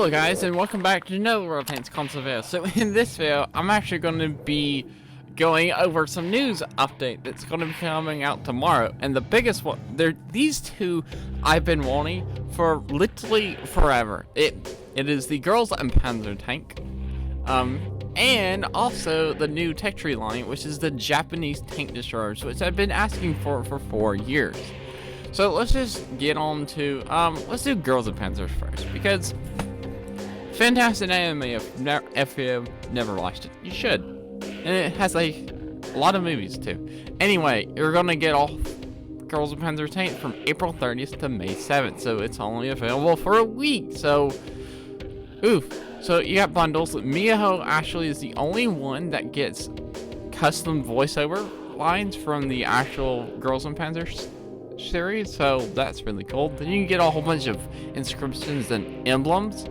Hello guys, and welcome back to another World of Tanks console video. So in this video, I'm actually going to be going over some news update that's going to be coming out tomorrow. And the biggest one, these two I've been wanting for literally forever. It is the Girls and Panzer tank, and also the new tech tree line, which is the Japanese tank destroyers, which I've been asking for 4 years. So let's just get on to, let's do Girls and Panzers first, because fantastic anime. If you've never watched it, you should. And it has a lot of movies too. Anyway, you're gonna get all Girls and Panzer tank from April 30th to May 7th, so it's only available for a week. So, oof. So you got bundles. Miho actually is the only one that gets custom voiceover lines from the actual Girls and Panzers series, so that's really cool. Then you can get a whole bunch of inscriptions and emblems,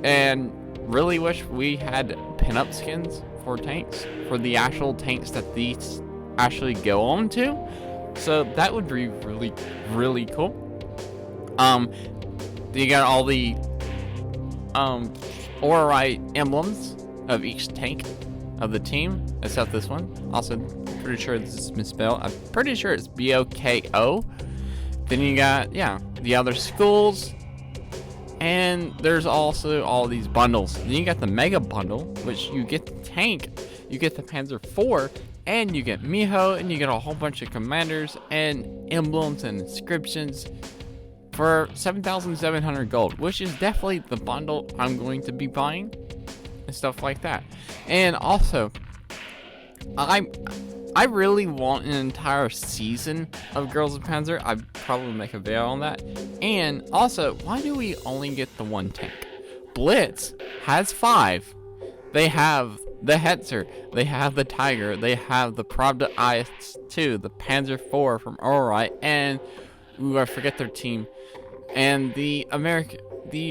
and really wish we had pinup skins for tanks, for the actual tanks that these actually go on to. So that would be really cool. Then you got all the Ori emblems of each tank of the team, except this one. Also, pretty sure this is misspelled. I'm pretty sure it's BOKO. Then you got, the other schools. And there's also all these bundles. Then you got the Mega Bundle, which you get the tank, you get the Panzer IV, and you get Miho, and you get a whole bunch of commanders and emblems and inscriptions for 7,700 gold, which is definitely the bundle I'm going to be buying and stuff like that. And also, I really want an entire season of Girls of Panzer. I'd probably make a video on that. And also, why do we only get the one tank? Blitz has 5. They have the Hetzer, they have the Tiger, they have the Pravda IS-2, the Panzer IV from Ori, and I forget their team, and the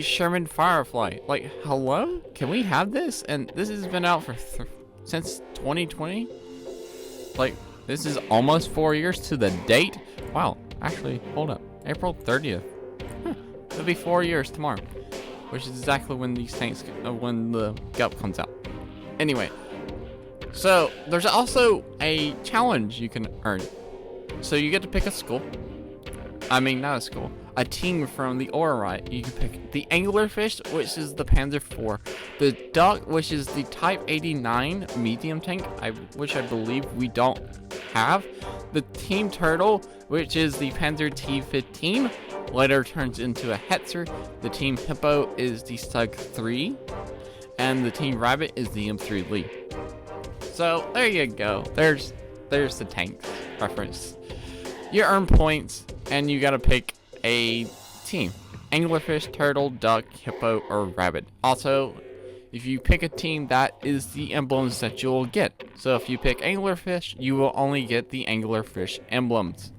Sherman Firefly. Like, hello? Can we have this? And this has been out for since 2020. Like, this is almost 4 years to the date. Wow, actually, hold up. April 30th. It'll be 4 years tomorrow, which is exactly when these tanks, when the GUP comes out. Anyway, so there's also a challenge you can earn. So you get to pick a school. I mean, not a school. A team from the Ori. You can pick the Anglerfish, which is the Panzer IV, the Duck, which is the Type 89 medium tank, which I believe we don't have, the Team Turtle, which is the Panzer T15, later turns into a Hetzer, the Team Hippo is the Stug 3, and the Team Rabbit is the M3 Lee. So there you go. There's the tanks reference. You earn points, and you gotta pick a team: Anglerfish, Turtle, Duck, Hippo, or Rabbit. Also, if you pick a team, that is the emblems that you'll get. So if you pick Anglerfish, you will only get the Anglerfish emblems.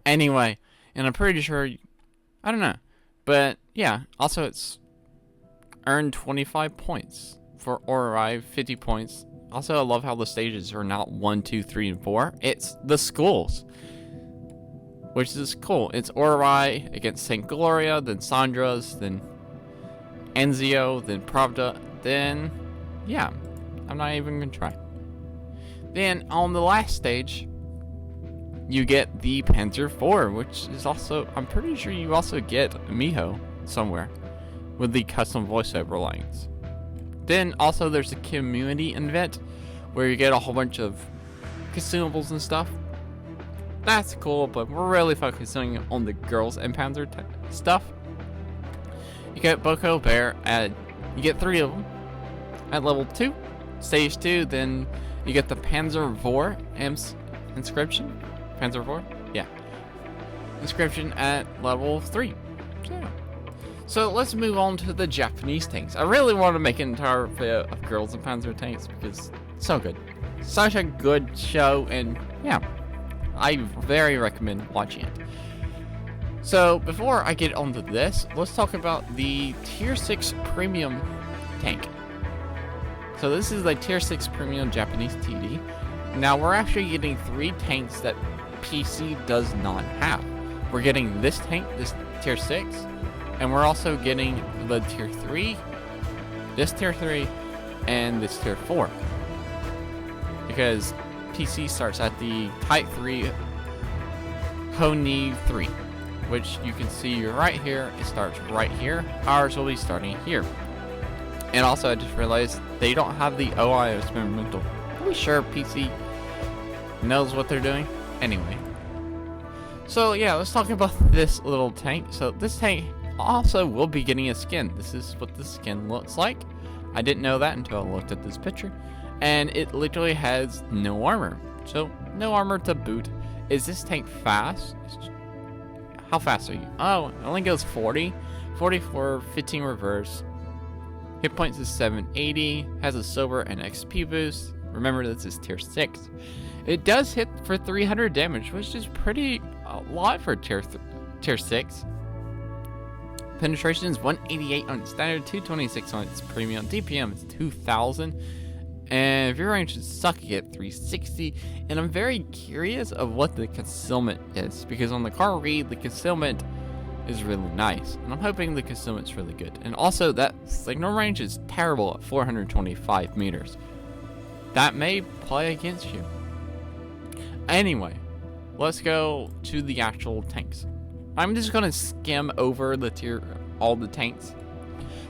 Anyway, and I'm pretty sure, I don't know, but yeah, also it's earned 25 points for Ori, 50 points. Also, I love how the stages are not 1, 2, 3, and 4. It's the schools, which is cool. It's Ori against St. Gloria, then Sandra's, then Enzio, then Pravda, then, yeah, I'm not even gonna try. Then, on the last stage, you get the Panzer IV, which is also, I'm pretty sure you also get Miho somewhere with the custom voiceover lines. Then, also, there's a community event where you get a whole bunch of consumables and stuff. That's cool, but we're really focusing on the Girls and Panzer stuff. You get Boko Bear you get 3 of them at level 2, stage 2. Then you get the Panzer IV inscription. Panzer IV, yeah, inscription at level 3. So let's move on to the Japanese tanks. I really want to make an entire video of Girls and Panzer tanks because it's so good, such a good show, and yeah, I very recommend watching it. So before I get onto this, let's talk about the Tier 6 Premium tank. So this is the Tier 6 Premium Japanese TD. Now we're actually getting 3 tanks that PC does not have. We're getting this tank, this Tier 6, And we're also getting the tier 3, this tier 3, and this tier 4. Because PC starts at the Type 3 Honi 3, which you can see right here. It starts right here. Ours will be starting here. And also, I just realized they don't have the OI experimental. Are we sure PC knows what they're doing? Anyway. So yeah, let's talk about this little tank. So this tank also will be getting a skin. This is what the skin looks like. I didn't know that until I looked at this picture. And it literally has no armor. So no armor to boot. Is this tank fast? How fast are you? Oh, it only goes 40. 44, 15 reverse. Hit points is 780. Has a silver and XP boost. Remember, this is tier 6. It does hit for 300 damage, which is pretty a lot for tier 6. Penetration is 188 on its standard, 226 on its premium. DPM is 2000. And if your range is suck, you get 360. And I'm very curious of what the concealment is, because on the car read, the concealment is really nice. And I'm hoping the concealment's really good. And also, that signal range is terrible at 425 meters. That may play against you. Anyway, let's go to the actual tanks. I'm just gonna skim over all the tanks.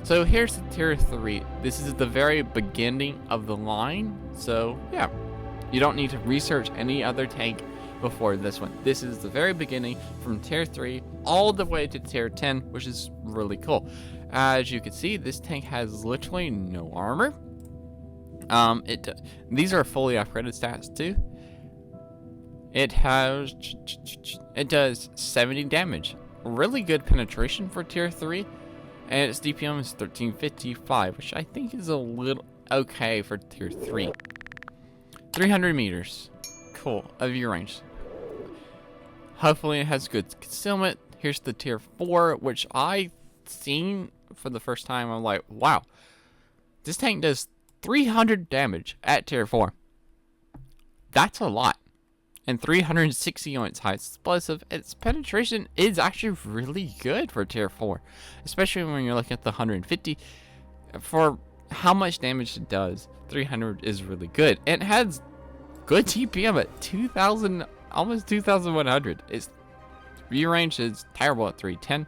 So here's the tier 3. This is the very beginning of the line. So yeah, you don't need to research any other tank before this one. This is the very beginning from tier 3 all the way to tier 10, which is really cool. As you can see, this tank has literally no armor. These are fully upgraded stats too. It does 70 damage. Really good penetration for tier 3. And its DPM is 1355, which I think is a little okay for tier 3. 300 meters. Cool. Of your range. Hopefully it has good concealment. Here's the tier 4, which I seen for the first time. I'm like, wow. This tank does 300 damage at tier 4. That's a lot. And 360 on its high explosive. Its penetration is actually really good for tier 4. Especially when you're looking at the 150. For how much damage it does, 300 is really good. And it has good TPM at 2000, almost 2100. Its view range is terrible at 310.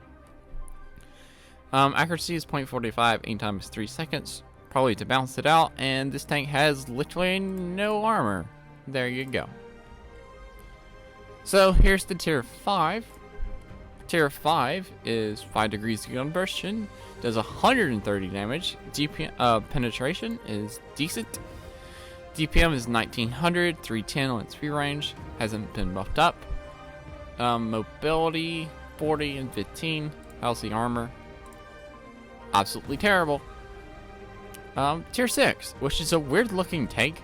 Accuracy is 0.45, aim time is 3 seconds. Probably to balance it out. And this tank has literally no armor. There you go. So here's the tier 5. Tier 5 is 5 degrees conversion, does 130 damage. Penetration is decent. DPM is 1900, 310 on its view range, hasn't been buffed up. Mobility 40 and 15. How's the armor? Absolutely terrible. Tier 6, which is a weird looking tank,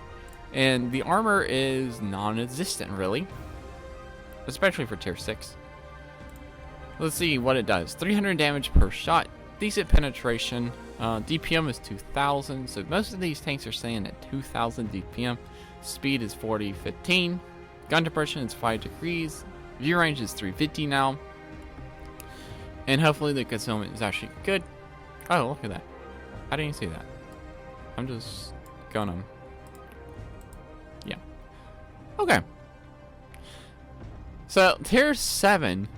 and the armor is non-existent really. Especially for tier 6. Let's see what it does. 300 damage per shot. Decent penetration. DPM is 2000. So most of these tanks are staying at 2000 DPM. Speed is 40-15. Gun depression is 5 degrees. View range is 350 now. And hopefully the concealment is actually good. Oh, look at that. I didn't see that. I'm just gonna... Yeah. Okay. So, tier 7.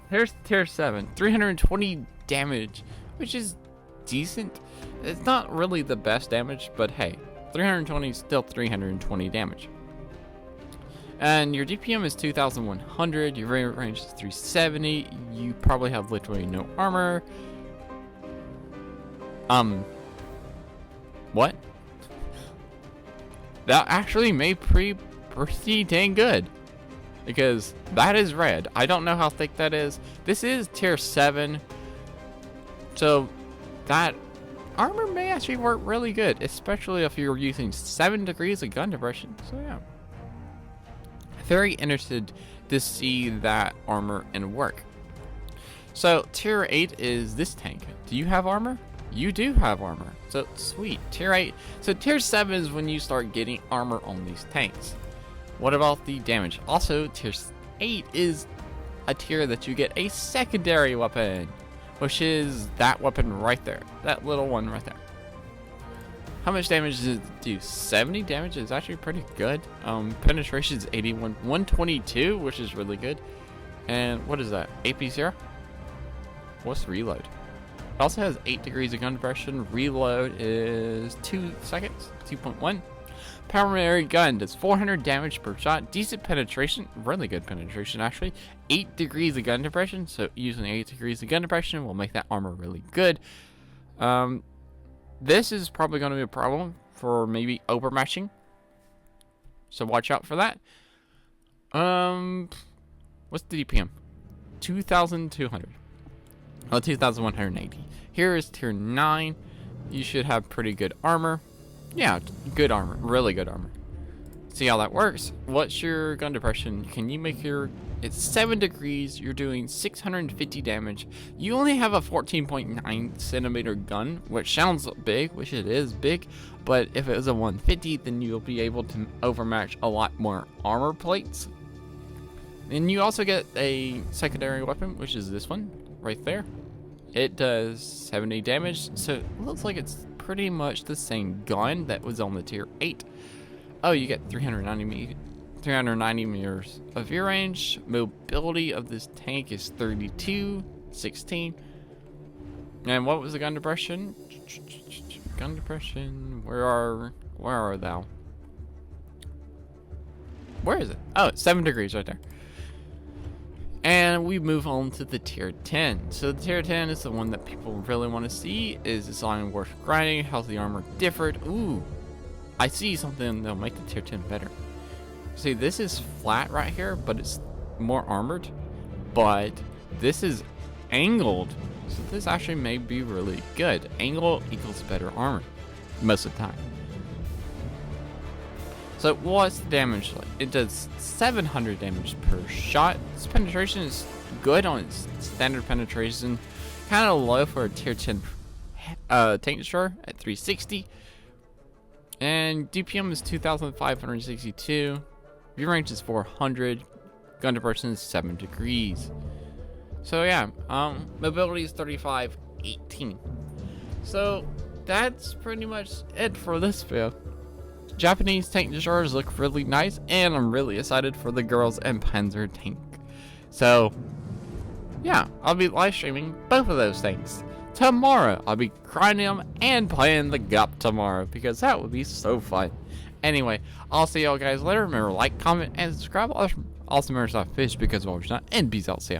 Here's tier 7. 320 damage, which is decent. It's not really the best damage, but hey, 320 is still 320 damage. And your DPM is 2100. Your range is 370. You probably have literally no armor. What? That actually may pretty dang good. Because that is red. I don't know how thick that is. This is tier 7. So that armor may actually work really good. Especially if you're using 7 degrees of gun depression. So yeah. Very interested to see that armor in work. So tier 8 is this tank. Do you have armor? You do have armor. So sweet. Tier 8. So tier 7 is when you start getting armor on these tanks. What about the damage? Also, tier 8 is a tier that you get a secondary weapon, which is that weapon right there. That little one right there. How much damage does it do? 70 damage is actually pretty good. Penetration is 81, 122, which is really good. And what is that? AP0? What's reload? It also has 8 degrees of gun depression. Reload is 2 seconds, 2.1. Primary gun does 400 damage per shot. Decent penetration, really good penetration actually. 8 degrees of gun depression, so using 8 degrees of gun depression will make that armor really good. This is probably going to be a problem for maybe overmatching, so watch out for that. What's the DPM? 2,200. Oh, 2,180. Here is tier 9. You should have pretty good armor. Yeah, good armor. Really good armor. See how that works. What's your gun depression? Can you make your... It's 7 degrees. You're doing 650 damage. You only have a 14.9 centimeter gun, which sounds big, which it is big. But if it was a 150, then you'll be able to overmatch a lot more armor plates. And you also get a secondary weapon, which is this one right there. It does 70 damage, so it looks like it's pretty much the same gun that was on the tier 8. Oh, you get 390 meters of view range. Mobility of this tank is 32, 16. And what was the gun depression? Gun depression. Where are thou? Where is it? Oh, it's 7 degrees right there. And we move on to the tier 10. So the tier 10 is the one that people really want to see. Is design worth grinding? How's the armor different? Ooh, I see something that'll make the tier 10 better. See, this is flat right here, but it's more armored. But this is angled, so this actually may be really good. Angle equals better armor most of the time. So what's the damage like? It does 700 damage per shot. Its penetration is good on its standard penetration. Kind of low for a tier 10 tank destroyer at 360. And DPM is 2,562. View range is 400. Gun depression is 7 degrees. So yeah, mobility is 35, 18. So that's pretty much it for this video. Japanese tank destroyers look really nice, and I'm really excited for the Girls and Panzer tank. So yeah, I'll be live streaming both of those things. Tomorrow, I'll be grinding them and playing the GUP tomorrow, because that would be so fun. Anyway, I'll see y'all guys later. Remember, like, comment, and subscribe. Also, remember Slapafish, because of always not, and peace out. See ya.